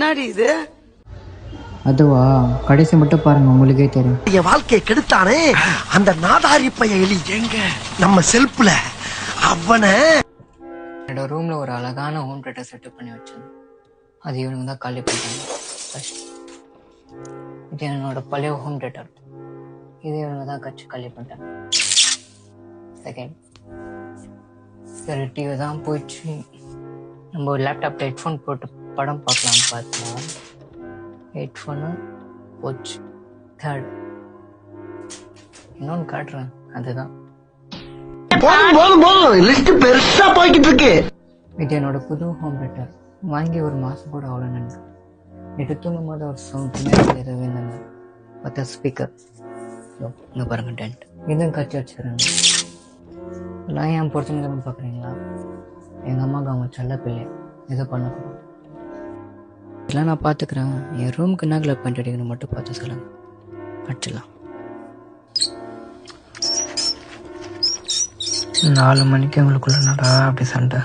என்னடி இது? அதுவா, கடைசி மட்டும் பாருங்க, உங்களுக்கே தெரியும். என் வாழ்க்கையை கெடுத்தானே அந்த நாதாரி பைய எலி எங்க நம்ம செல்ஃப்ல அவனை. என்னோட ரூம்ல ஒரு அழகான ஹோம் தியேட்டர் செட்டப் பண்ணி வச்சேன். அது இவனுங்க தான் காலி பண்ணிட்டாங்க. இது என்னோட பழைய ஹோம் தியேட்டர். இது இவனுங்க தான் கட்சி காலி பண்ணிட்டாங்க. செகண்ட் சரி, டிவி தான் போயிடுச்சு. நம்ம ஒரு லேப்டாப்ல ஹெட்ஃபோன் போட்டு படம் பார்க்கலாம்னு பார்த்தா ஹெட்ஃபோனு போச்சு. தேர்ட் இன்னொன்று காட்டுறேன், அதுதான் பெருசா போய்கிட்டு இருக்கு. இது என்னோட புது ஹோம் தியேட்டர். வாங்கி ஒரு மாதம் கூட அவ்வளோ நின்று. நேற்று தூங்கும் போது ஒரு சவுண்ட் பின்னாடி எதுவும் இருந்தாங்க. பார்த்தா ஸ்பீக்கர். இங்கே பாருங்க, டென்ட் இதுவும் கட்சி வச்சுருங்க. நான் ஏன் பொறுத்துன்னு பார்க்குறீங்களா? எங்கள் அம்மாவுக்கு அவங்க செல்ல பிள்ளை எதோ பண்ணக்கூடாது. இதெல்லாம் நான் பார்த்துக்கிறேன். என் ரூமுக்கு என்ன கலர் பெயிண்ட் அடிக்கணும் மட்டும் பார்த்து சொல்லுங்க, அடிச்சிடலாம். 4 மணிக்கு உங்களுக்குள்ள நடா அப்படி சண்டை.